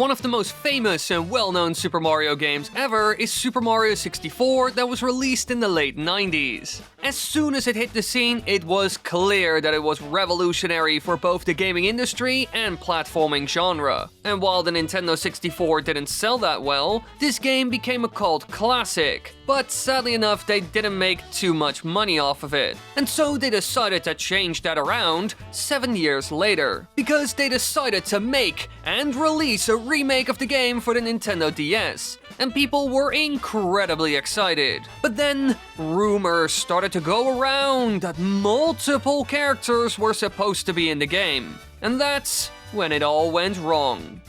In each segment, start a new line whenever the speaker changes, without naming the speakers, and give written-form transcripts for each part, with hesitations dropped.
One of the most famous and well-known Super Mario games ever is Super Mario 64 that was released in the late 90s. As soon as it hit the scene, it was clear that it was revolutionary for both the gaming industry and platforming genre. And while the Nintendo 64 didn't sell that well, this game became a cult classic. But sadly enough, they didn't make too much money off of it. And so they decided to change that around 7 years later, because they decided to make and release a remake of the game for the Nintendo DS. And people were incredibly excited. But then, rumors started to go around that multiple characters were supposed to be in the game. And that's when it all went wrong.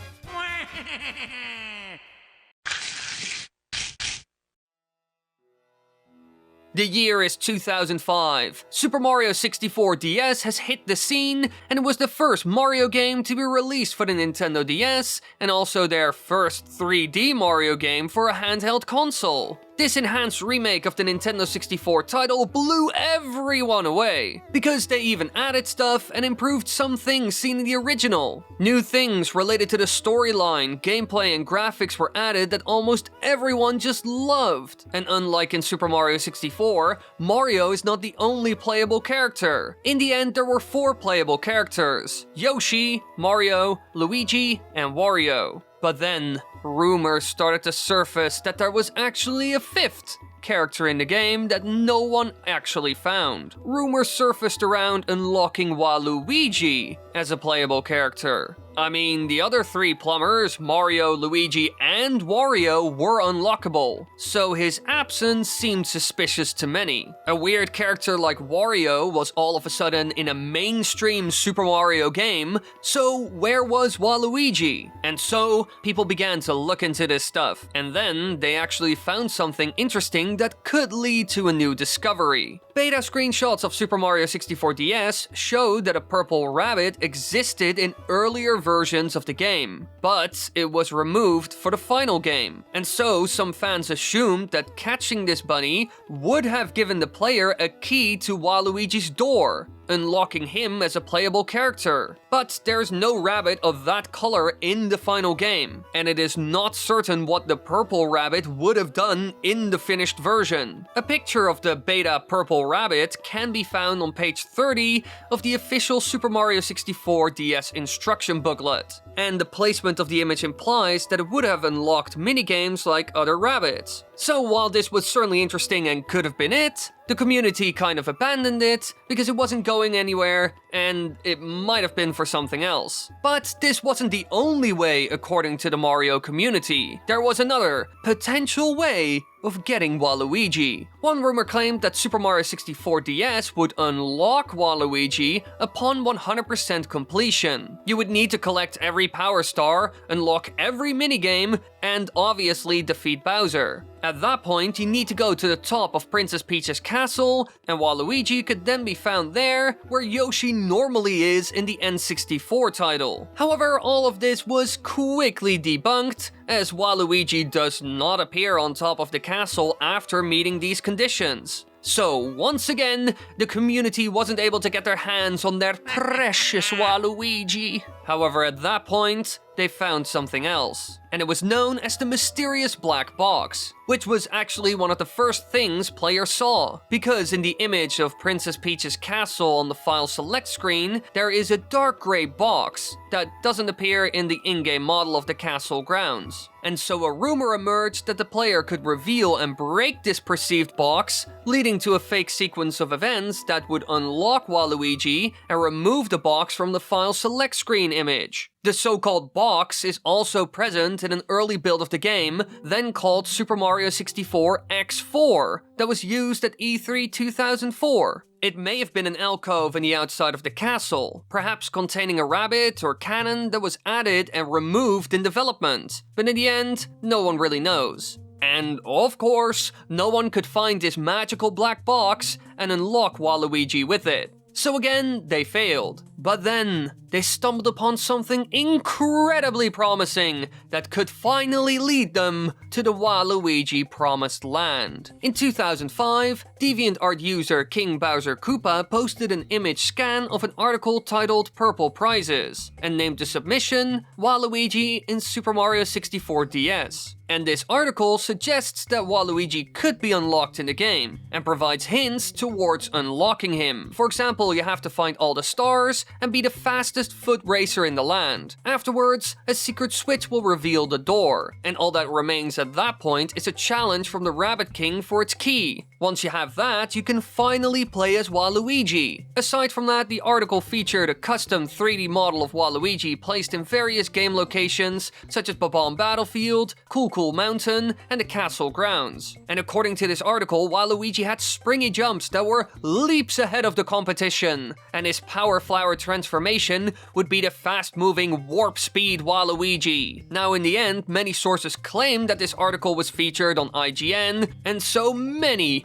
The year is 2005. Super Mario 64 DS has hit the scene, and it was the first Mario game to be released for the Nintendo DS, and also their first 3D Mario game for a handheld console. This enhanced remake of the Nintendo 64 title blew everyone away, because they even added stuff and improved some things seen in the original. New things related to the storyline, gameplay and graphics were added that almost everyone just loved. And unlike in Super Mario 64, Mario is not the only playable character. In the end, there were 4 playable characters: Yoshi, Mario, Luigi, and Wario. But then, rumors started to surface that there was actually a 5th character in the game that no one actually found. Rumors surfaced around unlocking Waluigi as a playable character. I mean, the other 3 plumbers, Mario, Luigi, and Wario, were unlockable, so his absence seemed suspicious to many. A weird character like Wario was all of a sudden in a mainstream Super Mario game, so where was Waluigi? And so, people began to look into this stuff, and then they actually found something interesting that could lead to a new discovery. Beta screenshots of Super Mario 64 DS showed that a purple rabbit existed in earlier versions of the game, but it was removed for the final game. And so some fans assumed that catching this bunny would have given the player a key to Waluigi's door, unlocking him as a playable character. But there's no rabbit of that color in the final game, and it is not certain what the purple rabbit would have done in the finished version. A picture of the beta purple rabbit can be found on page 30 of the official Super Mario 64 DS instruction booklet, and the placement of the image implies that it would have unlocked minigames like other rabbits. So while this was certainly interesting and could have been it, the community kind of abandoned it because it wasn't going anywhere and it might have been for something else. But this wasn't the only way according to the Mario community. There was another potential way of getting Waluigi. One rumor claimed that Super Mario 64 DS would unlock Waluigi upon 100% completion. You would need to collect every Power Star, unlock every minigame, and obviously defeat Bowser. At that point, you need to go to the top of Princess Peach's castle, and Waluigi could then be found there, where Yoshi normally is in the N64 title. However, all of this was quickly debunked, as Waluigi does not appear on top of the castle after meeting these conditions. So, once again, the community wasn't able to get their hands on their precious Waluigi. However, at that point, they found something else, and it was known as the mysterious black box, which was actually one of the first things players saw, because in the image of Princess Peach's castle on the file select screen, there is a dark gray box that doesn't appear in the in-game model of the castle grounds. And so a rumor emerged that the player could reveal and break this perceived box, leading to a fake sequence of events that would unlock Waluigi and remove the box from the file select screen image. The so-called box is also present in an early build of the game, then called Super Mario 64 X4, that was used at E3 2004. It may have been an alcove in the outside of the castle, perhaps containing a rabbit or cannon that was added and removed in development, but in the end, no one really knows. And, of course, no one could find this magical black box and unlock Waluigi with it. So again, they failed. But then, they stumbled upon something incredibly promising that could finally lead them to the Waluigi Promised Land. In 2005, DeviantArt user King Bowser Koopa posted an image scan of an article titled Purple Prizes, and named the submission Waluigi in Super Mario 64 DS. And this article suggests that Waluigi could be unlocked in the game, and provides hints towards unlocking him. For example, you have to find all the stars and be the fastest foot racer in the land. Afterwards, a secret switch will reveal the door, and all that remains at that point is a challenge from the Rabbit King for its key. Once you have that, you can finally play as Waluigi. Aside from that, the article featured a custom 3D model of Waluigi placed in various game locations, such as Bob-omb Battlefield, Cool Mountain, and the castle grounds. And according to this article, Waluigi had springy jumps that were leaps ahead of the competition, and his Power Flower transformation would be the fast-moving warp speed Waluigi. Now in the end, many sources claim that this article was featured on IGN, and so many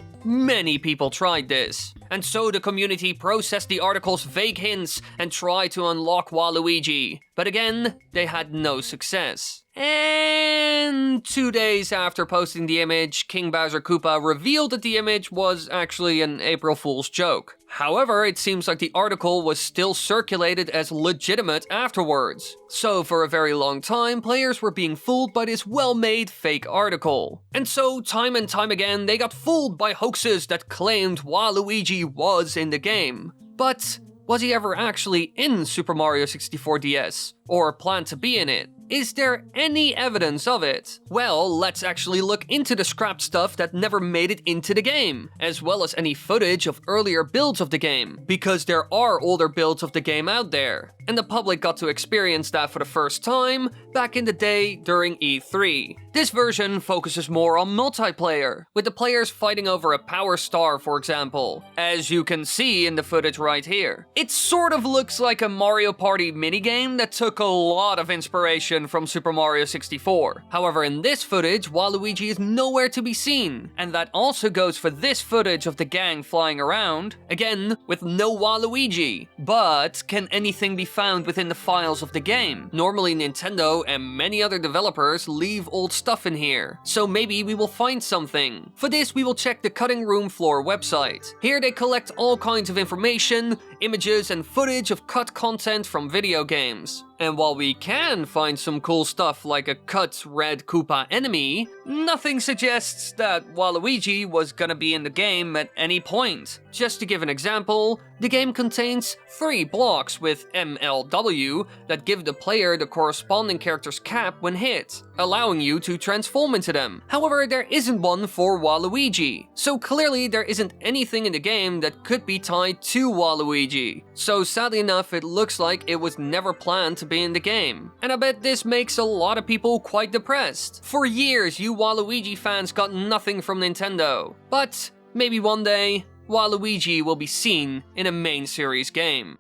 people tried this. And so the community processed the article's vague hints and tried to unlock Waluigi. But again, they had no success. And 2 days after posting the image, King Bowser Koopa revealed that the image was actually an April Fool's joke. However, it seems like the article was still circulated as legitimate afterwards. So for a very long time, players were being fooled by this well-made fake article. And so, time and time again, they got fooled by hoaxes that claimed Waluigi was in the game. But was he ever actually in Super Mario 64 DS? Or planned to be in it? Is there any evidence of it? Well, let's actually look into the scrapped stuff that never made it into the game, as well as any footage of earlier builds of the game, because there are older builds of the game out there, and the public got to experience that for the first time back in the day during E3. This version focuses more on multiplayer, with the players fighting over a power star, for example, as you can see in the footage right here. It sort of looks like a Mario Party minigame that took a lot of inspiration from Super Mario 64. However, in this footage, Waluigi is nowhere to be seen, and that also goes for this footage of the gang flying around, again, with no Waluigi. But can anything be found within the files of the game? Normally Nintendo and many other developers leave old stuff in here, so maybe we will find something. For this, we will check the Cutting Room Floor website. Here they collect all kinds of information, images, and footage of cut content from video games. And while we can find some cool stuff like a cut red Koopa enemy, nothing suggests that Waluigi was gonna be in the game at any point. Just to give an example, the game contains 3 blocks with MLW that give the player the corresponding character's cap when hit, allowing you to transform into them. However, there isn't one for Waluigi, so clearly there isn't anything in the game that could be tied to Waluigi. So sadly enough, it looks like it was never planned to be in the game. And I bet this makes a lot of people quite depressed. For years, you Waluigi fans got nothing from Nintendo. But maybe one day, Waluigi will be seen in a main series game.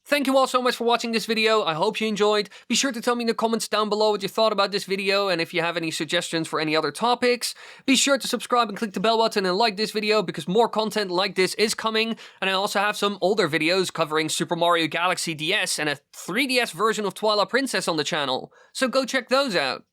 Thank you all so much for watching this video. I hope you enjoyed. Be sure to tell me in the comments down below what you thought about this video, and if you have any suggestions for any other topics. Be sure to subscribe and click the bell button and like this video, because more content like this is coming, and I also have some older videos covering Super Mario Galaxy DS and a 3DS version of Twilight Princess on the channel, so go check those out.